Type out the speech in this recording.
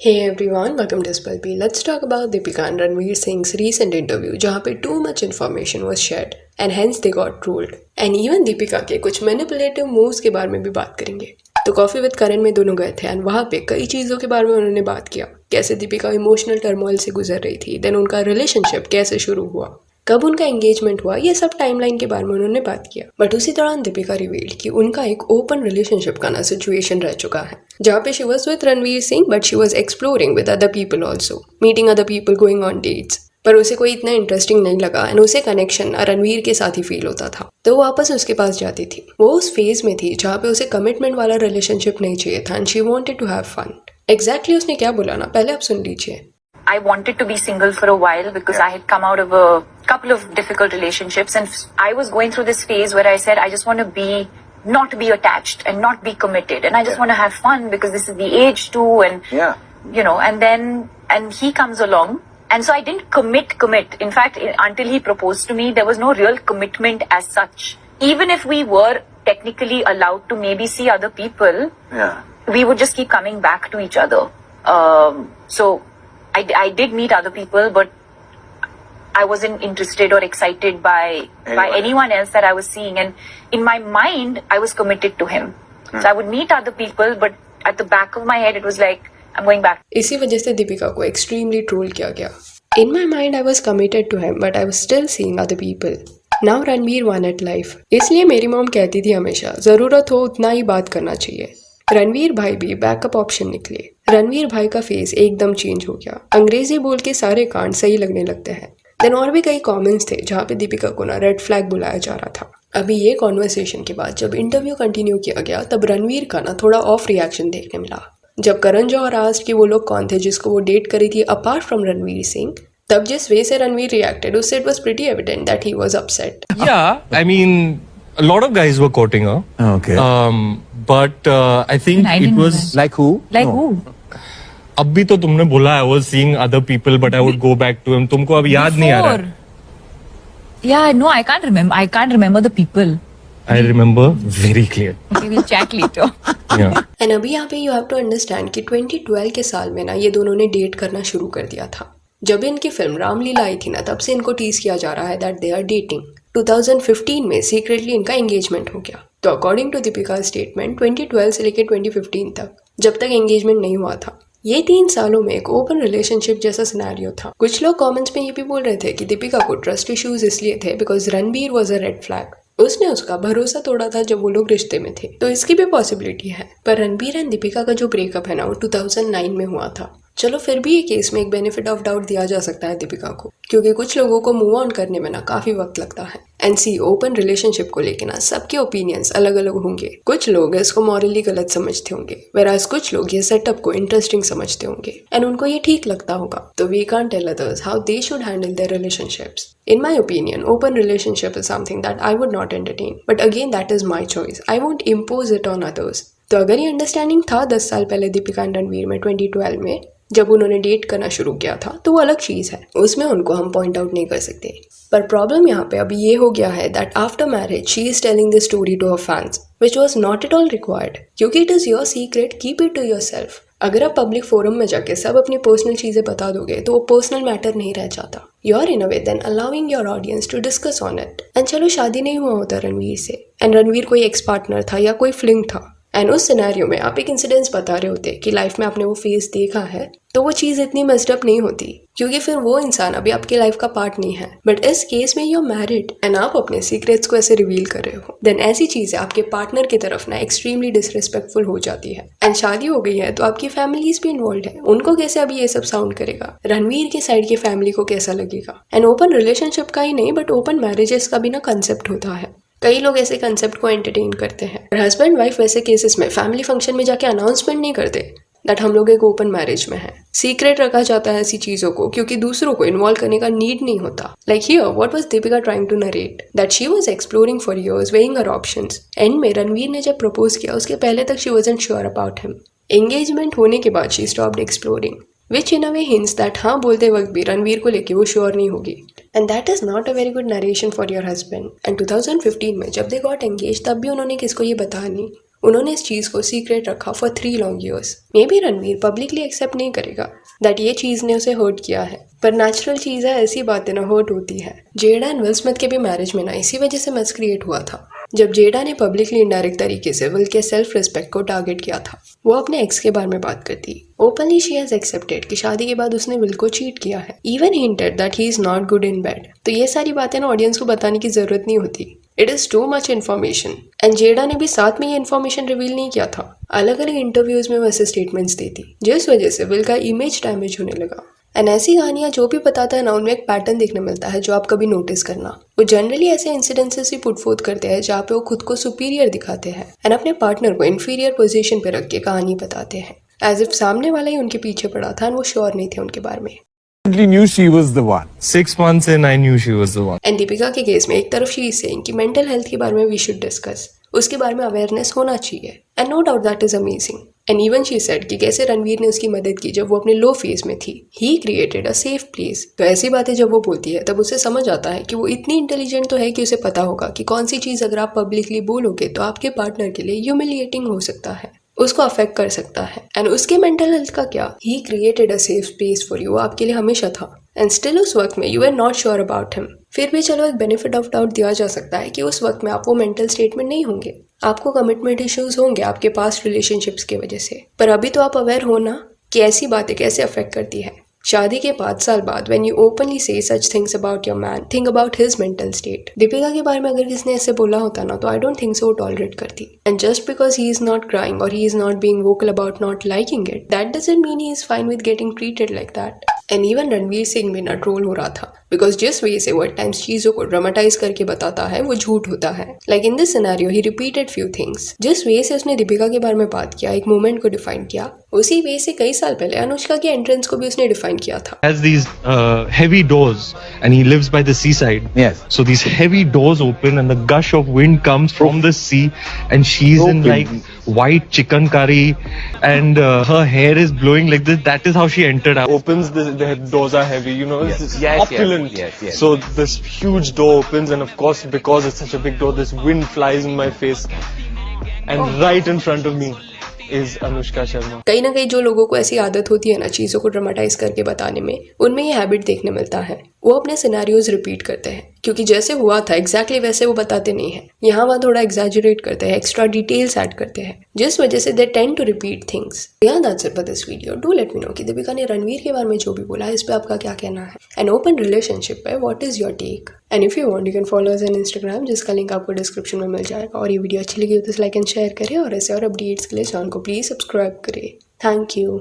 Hey everyone, welcome to Spelby. Let's talk about Deepika and Ranveer Singh's recent interview जहाँ पे too much information was shared and hence they got trolled. And even Deepika के कुछ manipulative moves के बारे में भी बात करेंगे. तो कॉफी विद करण में दोनों गए थे एंड वहाँ पे कई चीज़ों के बारे में उन्होंने बात किया. कैसे दीपिका इमोशनल टर्मोइल से गुजर रही थी, देन उनका रिलेशनशिप कैसे शुरू हुआ, कब उनका एंगेजमेंट हुआ, ये सब टाइमलाइन के बारे में उन्होंने बात किया. बट उसी दौरान दीपिका रिवील्ड कि उनका एक ओपन रिलेशनशिप का ना सिचुएशन रह चुका है जहाँ पे she was with Ranveer Singh but she was exploring with other people also, meeting other people, going on dates. पर उसे कोई इतना इंटरेस्टिंग नहीं लगा एंड उसे कनेक्शन रणवीर के साथ ही फील होता था, तो वो वापस उसके पास जाती थी. वो उस फेज में थी जहाँ पे उसे कमिटमेंट वाला रिलेशनशिप नहीं चाहिए था and she wanted to have fun. Exactly उसने क्या बोला ना, पहले आप सुन लीजिए. I wanted to be single for a while because I had come out of a couple of difficult relationships and I was going through this phase where I said I just want to not be attached and not be committed and I just want to have fun because this is the age too and you know, and he comes along and so I didn't commit. In fact, until he proposed to me, there was no real commitment as such. Even if we were technically allowed to maybe see other people, we would just keep coming back to each other. So I did meet other people, but I wasn't interested or excited by anyone else that I was seeing. And in my mind, I was committed to him. So I would meet other people, but at the back of my head, it was like, I'm going back. इसी वजह से दीपिका को extremely troll किया गया. In my mind, I was committed to him, but I was still seeing other people. Now Ranveer won at life. इसलिए मेरी mom कहती थी हमेशा, जरूरत हो उतना ही बात करना चाहिए. रणवीर भाई भी बैकअप ऑप्शन निकले. रणवीर भाई का फेस एकदम चेंज हो गया. अंग्रेजी बोल के सारे कांड सही लगने लगते हैं. देन और भी कई कमेंट्स थे जहाँ पे दीपिका को ना रेड फ्लैग बुलाया जा रहा था. अभी ये कॉन्वर्सेशन के बाद जब इंटरव्यू कंटिन्यू किया गया तब रणवीर का ना थोड़ा ऑफ रिएक्शन देखने मिला. जब करण जौहर आस्क्ड कि वो लोग कौन थे जिसको वो डेट करी थी अपार्ट फ्रॉम रणवीर सिंह, तब जिस वे से रणवीर रिएक्टेड उससे it was pretty evident that he was upset. Yeah, I mean, a lot of guys were quoting her. Okay. But I think I it didn't know was that. Like who? Like No. who? अभी तो तुमने बोला I was seeing other people, but I would go back to him. तुमको अब याद नहीं आ रहा है? Yeah, no, I can't remember. I can't remember the people. I remember very clear. Okay, we'll chat later. Yeah. And अभी यहाँ पे you have to understand कि 2012 के साल में ना ये दोनों ने डेट करना शुरू कर दिया था. जब इनकी फिल्म रामलीला आई थी ना तब से इनको टीज किया जा रहा है दैट दे आर डेटिंग. 2015 में सीक्रेटली इनका एंगेजमेंट हो गया. तो अकॉर्डिंग टू दीपिका स्टेटमेंट 2012 से लेकर 2015 तक जब तक एंगेजमेंट नहीं हुआ था, ये 3 सालों में एक ओपन रिलेशनशिप जैसा सिनेरियो था. कुछ लोग कमेंट्स में ये भी बोल रहे थे कि दीपिका को ट्रस्ट इश्यूज इसलिए थे because Ranbir was a red flag. उसने उसका भरोसा तोड़ा था जब वो लोग रिश्ते में थे. तो इसकी भी पॉसिबिलिटी है. पर रणबीर एंड दीपिका का जो ब्रेकअप है ना वो 2009 में हुआ था. चलो फिर भी ये केस में एक बेनिफिट ऑफ डाउट दिया जा सकता है दीपिका को, क्योंकि कुछ लोगों को मूव ऑन करने में ना काफी वक्त लगता है. एंड सी ओपन रिलेशनशिप को लेकर ना सबके ओपिनियंस अलग अलग होंगे. कुछ लोग इसको मॉरली गलत समझते होंगे, वेराज कुछ लोग ये सेटअप को इंटरेस्टिंग समझते होंगे एंड उनको ये ठीक लगता होगा. तो we can't tell others how they should handle their relationships. In my opinion, open relationship is something that I would not entertain. But again, that is my choice. I won't impose it on others. तो अगर ये understanding था 10 साल पहले Deepika and Ranveer में 2012 में जब उन्होंने डेट करना शुरू किया था, तो वो अलग चीज़ है, उसमें उनको हम पॉइंट आउट नहीं कर सकते. पर प्रॉब्लम यहाँ पे अभी ये हो गया है that after marriage she is telling this story to her fans which was not at all required. क्योंकि it is your secret, keep it to yourself. अगर आप पब्लिक फोरम में जाके सब अपनी पर्सनल चीज़ें बता दोगे तो वो पर्सनल मैटर नहीं रह जाता. You are in a way then allowing your audience to discuss on it. And चलो शादी नहीं हुआ होता रणवीर से एंड रणवीर कोई एक्स पार्टनर था या कोई फ्लिंग था एंड उस सिनेरियो में आप एक इंसिडेंस बता रहे होते कि लाइफ में आपने वो फेस देखा है, तो वो चीज़ इतनी मेस्ड अप नहीं होती क्योंकि फिर वो इंसान अभी आपकी लाइफ का पार्ट नहीं है. बट इस केस में यू आर मैरिड एंड आप अपने सीक्रेट्स को ऐसे रिवील कर रहे हो, देन ऐसी चीज़ें आपके पार्टनर की तरफ ना एक्सट्रीमली डिसरिस्पेक्टफुल हो जाती है. एंड शादी हो गई है तो आपकी फैमिलीज भी इन्वॉल्व है, उनको कैसे अभी ये सब साउंड करेगा, रणवीर की साइड की फैमिली को कैसा लगेगा. एंड ओपन रिलेशनशिप का ही नहीं बट ओपन मैरिजेस का भी ना कंसेप्ट होता है. कई लोग ऐसे कंसेप्ट को एंटरटेन करते हैं. हस्बैंड वाइफ वैसे केसेस में फैमिली फंक्शन में जाके अनाउंसमेंट नहीं करते दैट हम लोग एक ओपन मैरिज में हैं. सीक्रेट रखा जाता है ऐसी चीजों को क्योंकि दूसरों को इन्वॉल्व करने का नीड नहीं होता. Like here what was Deepika trying to narrate that she was exploring for years, weighing her options. End में रणवीर ने जब प्रपोज किया उसके पहले तक she wasn't sure about him. Engagement होने के बाद she stopped exploring, which in a way hints that हाँ बोलते वक्त भी रणवीर को लेके वो श्योर नहीं होगी. And that is not a very good narration for your husband. And 2015 में जब दे गॉट एंगेज तब भी उन्होंने किसको ये बताया नहीं. उन्होंने इस चीज को सीक्रेट रखा फॉर 3 long years. Maybe Ranveer publicly accept नहीं करेगा दैट ये चीज ने उसे हर्ट किया है, पर नेचुरल चीज है, ऐसी बातें ना हर्ट होती है। जेडा एंड विल स्मिथ के भी मैरिज में ना इसी वजह से मैस क्रिएट हुआ था, जब जेडा ने पब्लिकली इनडायरेक्ट तरीके से विल के सेल्फ रिस्पेक्ट को टारगेट किया था। वो अपने एक्स के बारे में बात करती। ओपनली शी हैज एक्सेप्टेड कि शादी के बाद उसने विल को चीट किया है, even hinted that he is not good in bed. तो ये सारी बातें ना ऑडियंस को बताने की जरूरत नहीं होती। It is too much information and Jada ने भी साथ में ये इन्फॉर्मेशन रिवील नहीं किया था। अलग अलग इंटरव्यूज में वैसे स्टेटमेंट्स देती, जिस वजह से विल का इमेज डैमेज होने लगा। एंड ऐसी कहानियां जो भी बताता है ना, उनमें एक पैटर्न देखने मिलता है जो आप कभी नोटिस करना। वो जनरली ऐसे इंसिडेंसेस ही पुट फोर्थ करते हैं जहाँ पे वो खुद को सुपीरियर दिखाते हैं एंड अपने पार्टनर को इन्फीरियर पोजीशन पे रख के कहानी बताते हैं, एज इफ सामने वाला ही उनके पीछे पड़ा था एंड वो श्योर नहीं थे उनके बारे में। knew she was the one. 6 months in, I knew she was the one. And Deepika के केस में एक तरफ शी इज सेइंग कि मेंटल हेल्थ के बारे में वी शुड डिस्कस, उसके बारे में अवेयरनेस होना चाहिए and no doubt that is amazing. And even she said कि कैसे रणवीर ने उसकी मदद की जब वो अपने लो फेज में थी। ही क्रिएटेड अ सेफ प्लेस। तो ऐसी बातें जब वो बोलती है तब उसे समझ आता है कि वो इतनी इंटेलिजेंट तो है कि उसे पता होगा कि कौन सी चीज अगर आप पब्लिकली बोलोगे तो आपके पार्टनर के लिए ह्यूमिलिएटिंग हो सकता है, उसको अफेक्ट कर सकता है। एंड उसके मेंटल हेल्थ का क्या, he created a safe space for you, आपके लिए हमेशा था। एंड स्टिल उस वक्त में you are not sure about him. फिर भी चलो एक बेनिफिट ऑफ डाउट दिया जा सकता है कि उस वक्त में आप वो मेंटल स्टेट में नहीं होंगे, आपको कमिटमेंट इश्यूज होंगे आपके पास्ट रिलेशनशिप्स की वजह से। पर अभी तो आप अवेयर हो ना कि ऐसी बातें कैसे अफेक्ट करती है। शादी के 5 साल बाद व्हेन यू ओपनली से such things about your man, think about his mental state. Deepika के बारे में अगर किसने ऐसे बोला होता ना तो आई डोंट थिंक सो वो टॉलरेट करती। And just because he is not crying और he is not being vocal about not liking it, that doesn't mean he is fine with getting treated like that. And even Ranveer Singh भी ना troll हो रहा था, because जिस वे से वो eight times चीजों को ड्रामेटाइज करके बताता है वो झूठ होता है। Like in this scenario he repeated few things. जिस वे से उसने दीपिका के बारे में बात किया, एक मोमेंट को डिफाइन किया, उसी वे से कई साल पहले अनुष्का की एंट्रेंस को भी उसने डिफाइन किया था। Has these heavy doors and he lives by the seaside. Yes. So these heavy doors open and the gush of wind comes from the sea and she's in Open. like white chicken curry and her hair is blowing like this. That is how she entered. Opens, the doors are heavy, you know, Yes. it's Yes, opulent. yes. So this huge door opens and of course because it's such a big door, this wind flies in my face and right in front of me is Anushka Sharma. कहीं ना कहीं जो लोगों को ऐसी आदत होती है ना चीज़ों को ड्रामेटाइज करके बताने में, उनमें ये हैबिट देखने मिलता है। वो अपने सिनेरियोज रिपीट करते हैं क्योंकि जैसे हुआ था एग्जैक्टली वैसे वो बताते नहीं है। यहाँ वहाँ थोड़ा एग्जैजरेट करते हैं, एक्स्ट्रा डिटेल्स ऐड करते हैं, जिस वजह से they tend to repeat things. या that's it for this video. Do let me know कि दीपिका ने रणवीर के बारे में जो भी बोला है इस पे आपका क्या कहना है। एन ओपन रिलेशनशिप पे what is your take? And if you want you can follow us on Instagram, जिसका लिंक आपको डिस्क्रिप्शन में मिल जाएगा। और ये वीडियो अच्छी लगी हो तो लाइक एंड शेयर करें और ऐसे और अपडेट्स के लिए चैनल को प्लीज सब्सक्राइब करें। Thank you.